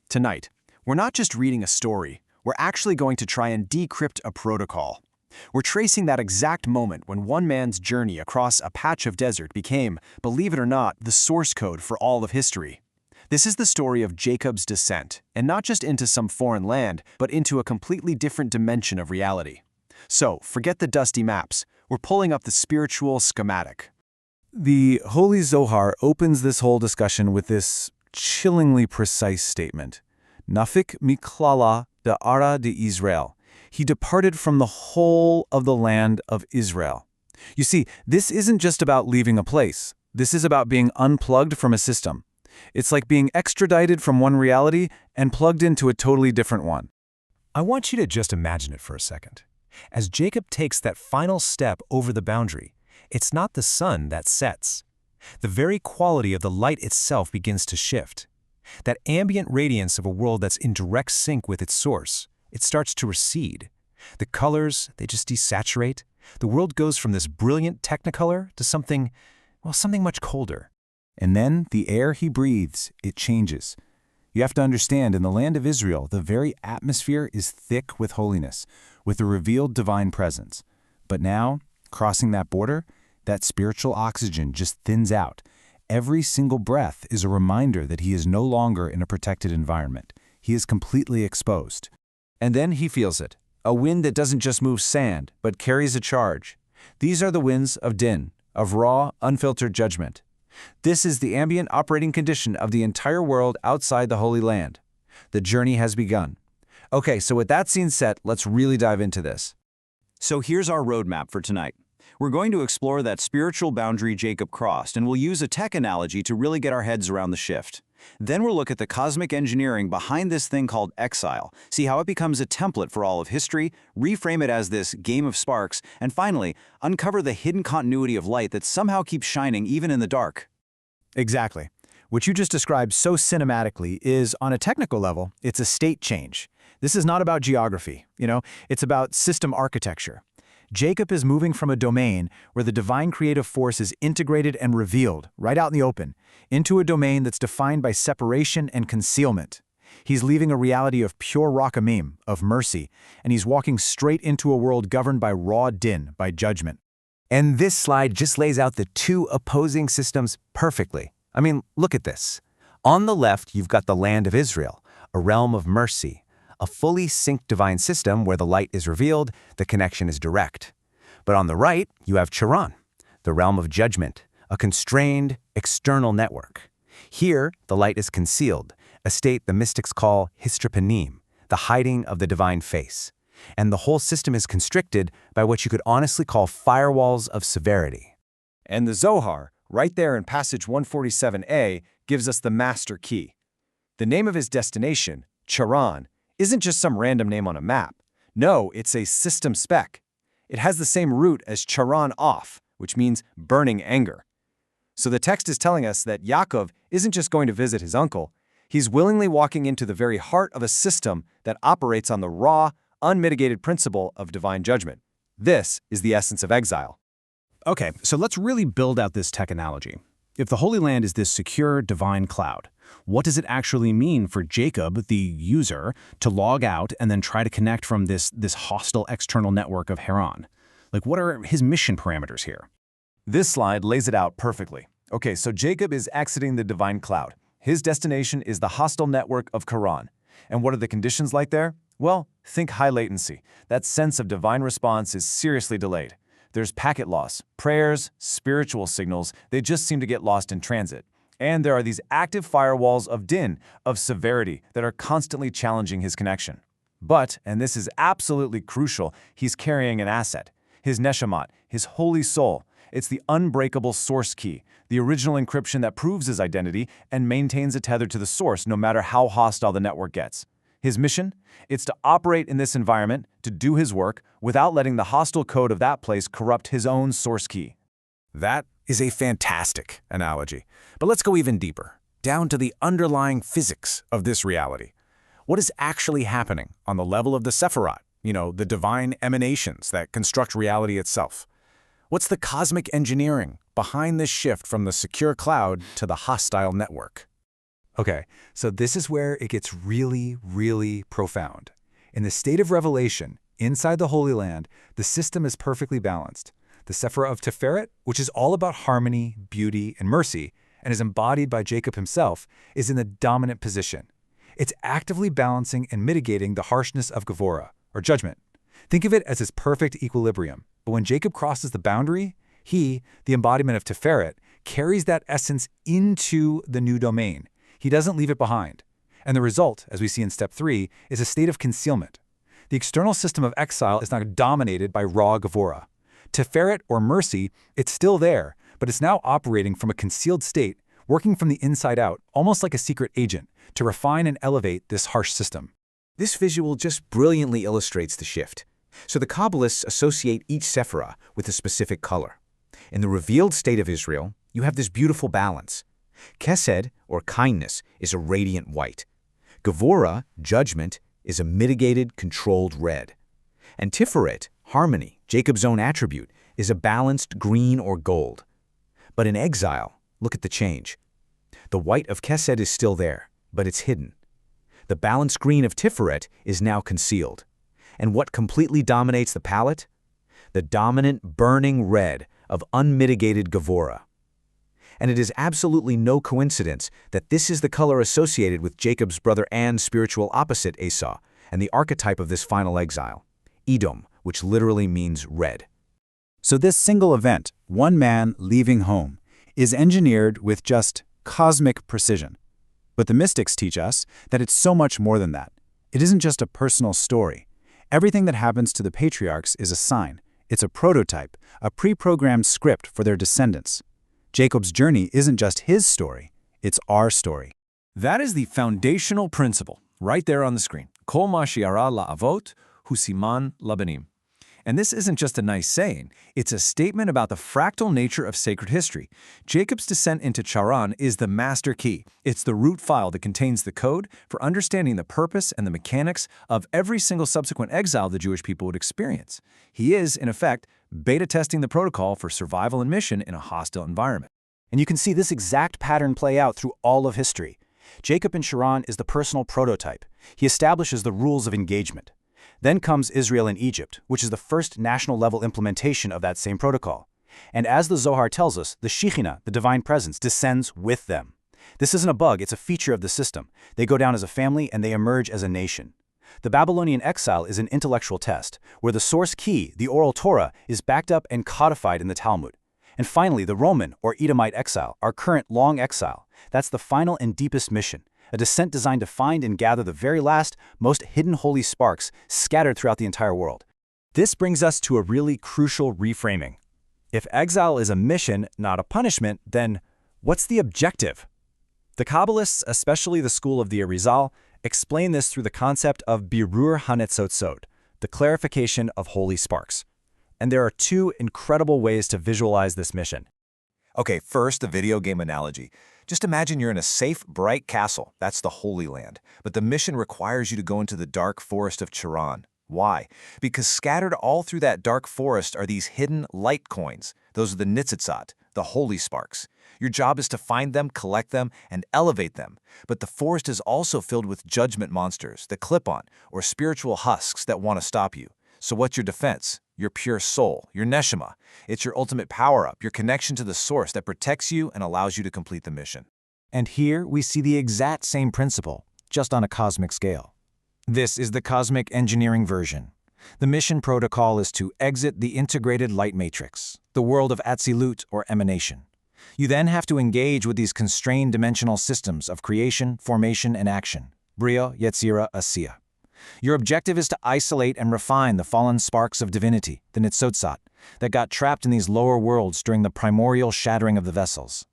Tonight, we're not just reading a story, we're actually going to try and decrypt a protocol. We're tracing that exact moment when one man's journey across a patch of desert became, believe it or not, the source code for all of history. This is the story of Jacob's descent, and not just into some foreign land, but into a completely different dimension of reality. So, forget the dusty maps. We're pulling up the spiritual schematic. The Holy Zohar opens this whole discussion with this chillingly precise statement. Nafik miklala de ara de Israel. He departed from the whole of the land of Israel. You see, this isn't just about leaving a place. This is about being unplugged from a system. It's like being extradited from one reality and plugged into a totally different one. I want you to just imagine it for a second. As Jacob takes that final step over the boundary, it's not the sun that sets. The very quality of the light itself begins to shift. That ambient radiance of a world that's in direct sync with its source, it starts to recede. The colors, they just desaturate. The world goes from this brilliant technicolor to something much colder. And then the air he breathes, it changes. You have to understand, in the land of Israel, the very atmosphere is thick with holiness, with a revealed divine presence. But now, crossing that border, that spiritual oxygen just thins out. Every single breath is a reminder that he is no longer in a protected environment. He is completely exposed. And then he feels it, a wind that doesn't just move sand, but carries a charge. These are the winds of din, of raw, unfiltered judgment. This is the ambient operating condition of the entire world outside the Holy Land. The journey has begun. Okay, so with that scene set, let's really dive into this. So here's our roadmap for tonight. We're going to explore that spiritual boundary Jacob crossed, and we'll use a tech analogy to really get our heads around the shift. Then we'll look at the cosmic engineering behind this thing called Exile, see how it becomes a template for all of history, reframe it as this game of sparks, and finally, uncover the hidden continuity of light that somehow keeps shining even in the dark. Exactly. What you just described so cinematically is, on a technical level, it's a state change. This is not about geography, it's about system architecture. Jacob is moving from a domain where the divine creative force is integrated and revealed, right out in the open, into a domain that's defined by separation and concealment. He's leaving a reality of pure rachamim, of mercy, and he's walking straight into a world governed by raw din, by judgment. And this slide just lays out the two opposing systems perfectly. I mean, look at this. On the left, you've got the land of Israel, a realm of mercy, a fully synced divine system where the light is revealed, the connection is direct. But on the right, you have Charan, the realm of judgment, a constrained, external network. Here, the light is concealed, a state the mystics call histrapanim, the hiding of the divine face. And the whole system is constricted by what you could honestly call firewalls of severity. And the Zohar, right there in passage 147a, gives us the master key. The name of his destination, Charan, isn't just some random name on a map. No, it's a system spec. It has the same root as Charan off, which means burning anger. So the text is telling us that Yaakov isn't just going to visit his uncle, he's willingly walking into the very heart of a system that operates on the raw, unmitigated principle of divine judgment. This is the essence of exile. Okay, so let's really build out this tech analogy. If the Holy Land is this secure divine cloud, what does it actually mean for Jacob, the user, to log out and then try to connect from this hostile external network of Haran? Like, what are his mission parameters here? This slide lays it out perfectly. Okay, so Jacob is exiting the divine cloud. His destination is the hostile network of Haran. And what are the conditions like there? Well, think high latency. That sense of divine response is seriously delayed. There's packet loss, prayers, spiritual signals, they just seem to get lost in transit. And there are these active firewalls of din, of severity, that are constantly challenging his connection. But, and this is absolutely crucial, he's carrying an asset. His neshamat, his holy soul. It's the unbreakable source key, the original encryption that proves his identity and maintains a tether to the source no matter how hostile the network gets. His mission? It's to operate in this environment, to do his work, without letting the hostile code of that place corrupt his own source key. That is a fantastic analogy. But let's go even deeper, down to the underlying physics of this reality. What is actually happening on the level of the Sefirot, the divine emanations that construct reality itself? What's the cosmic engineering behind this shift from the secure cloud to the hostile network? Okay, so this is where it gets really, really profound. In the state of revelation, inside the Holy Land, the system is perfectly balanced. The Sefirot of Tiferet, which is all about harmony, beauty, and mercy, and is embodied by Jacob himself, is in the dominant position. It's actively balancing and mitigating the harshness of Gevurah, or judgment. Think of it as his perfect equilibrium. But when Jacob crosses the boundary, he, the embodiment of Tiferet, carries that essence into the new domain. He doesn't leave it behind. And the result, as we see in step 3, is a state of concealment. The external system of exile is now dominated by raw Gevurah. Tiferet, or mercy, it's still there, but it's now operating from a concealed state, working from the inside out, almost like a secret agent, to refine and elevate this harsh system. This visual just brilliantly illustrates the shift. So the Kabbalists associate each Sephirah with a specific color. In the revealed state of Israel, you have this beautiful balance. Chesed, or kindness, is a radiant white. Gevurah, judgment, is a mitigated, controlled red. And Tiferet, harmony, Jacob's own attribute, is a balanced green or gold. But in exile, look at the change. The white of Chesed is still there, but it's hidden. The balanced green of Tiferet is now concealed. And what completely dominates the palette? The dominant, burning red of unmitigated Gevurah. And it is absolutely no coincidence that this is the color associated with Jacob's brother and spiritual opposite Esau, and the archetype of this final exile, Edom, which literally means red. So this single event, one man leaving home, is engineered with just cosmic precision. But the mystics teach us that it's so much more than that. It isn't just a personal story. Everything that happens to the patriarchs is a sign. It's a prototype, a pre-programmed script for their descendants. Jacob's journey isn't just his story, it's our story. That is the foundational principle, right there on the screen. Kol ma she'ara la'avot hu siman labanim. And this isn't just a nice saying, it's a statement about the fractal nature of sacred history. Jacob's descent into Charan is the master key. It's the root file that contains the code for understanding the purpose and the mechanics of every single subsequent exile the Jewish people would experience. He is, in effect, beta testing the protocol for survival and mission in a hostile environment. And you can see this exact pattern play out through all of history. Jacob in Charan is the personal prototype. He establishes the rules of engagement. Then comes Israel in Egypt, which is the first national-level implementation of that same protocol. And as the Zohar tells us, the Shekhinah, the divine presence, descends with them. This isn't a bug, it's a feature of the system. They go down as a family and they emerge as a nation. The Babylonian exile is an intellectual test, where the source key, the oral Torah, is backed up and codified in the Talmud. And finally, the Roman or Edomite exile, our current long exile. That's the final and deepest mission. A descent designed to find and gather the very last, most hidden holy sparks scattered throughout the entire world. This brings us to a really crucial reframing. If exile is a mission, not a punishment, then what's the objective? The Kabbalists, especially the school of the Exile, explain this through the concept of birur hanetzotzot, the clarification of holy sparks. And there are two incredible ways to visualize this mission. Okay, first, the video game analogy. Just imagine you're in a safe, bright castle. That's the Holy Land. But the mission requires you to go into the dark forest of Charan. Why? Because scattered all through that dark forest are these hidden light coins. Those are the nitzitzot, the holy sparks. Your job is to find them, collect them, and elevate them. But the forest is also filled with judgment monsters, the clip-on, or spiritual husks that want to stop you. So what's your defense? Your pure soul, your neshama. It's your ultimate power-up, your connection to the source that protects you and allows you to complete the mission. And here we see the exact same principle, just on a cosmic scale. This is the cosmic engineering version. The mission protocol is to exit the integrated light matrix, the world of Atzilut or emanation. You then have to engage with these constrained dimensional systems of creation, formation, and action, Bria, Yetzira, Asiya. Your objective is to isolate and refine the fallen sparks of divinity, the Nitzotzot, that got trapped in these lower worlds during the primordial shattering of the vessels.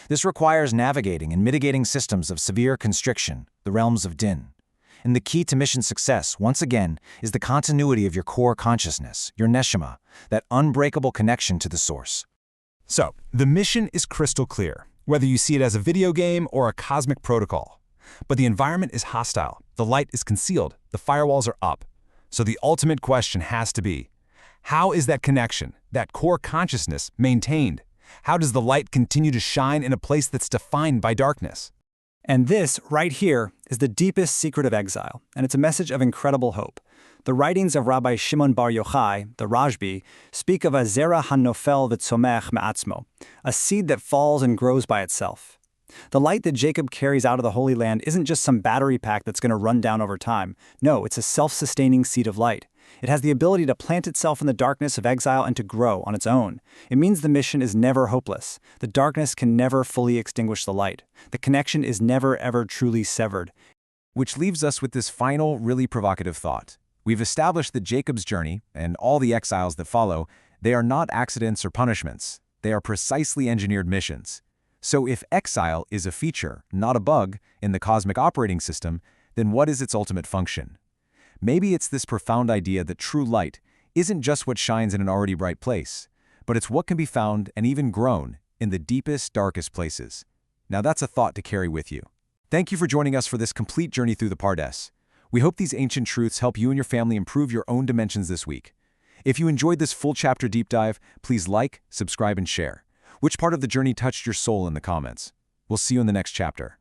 This requires navigating and mitigating systems of severe constriction, the realms of Din. And the key to mission success, once again, is the continuity of your core consciousness, your neshama, that unbreakable connection to the source. So, the mission is crystal clear, whether you see it as a video game or a cosmic protocol. But the environment is hostile, the light is concealed, the firewalls are up. So the ultimate question has to be, how is that connection, that core consciousness, maintained? How does the light continue to shine in a place that's defined by darkness? And this, right here, is the deepest secret of exile, and it's a message of incredible hope. The writings of Rabbi Shimon Bar Yochai, the Rashbi, speak of a zera hanofel v'tzomech me'atzmo, a seed that falls and grows by itself. The light that Jacob carries out of the Holy Land isn't just some battery pack that's going to run down over time. No, it's a self-sustaining seed of light. It has the ability to plant itself in the darkness of exile and to grow on its own. It means the mission is never hopeless. The darkness can never fully extinguish the light. The connection is never ever truly severed. Which leaves us with this final, really provocative thought. We've established that Jacob's journey, and all the exiles that follow, they are not accidents or punishments. They are precisely engineered missions. So if exile is a feature, not a bug, in the cosmic operating system, then what is its ultimate function? Maybe it's this profound idea that true light isn't just what shines in an already bright place, but it's what can be found and even grown in the deepest, darkest places. Now that's a thought to carry with you. Thank you for joining us for this complete journey through the Pardes. We hope these ancient truths help you and your family improve your own dimensions this week. If you enjoyed this full chapter deep dive, please like, subscribe, and share. Which part of the journey touched your soul in the comments? We'll see you in the next chapter.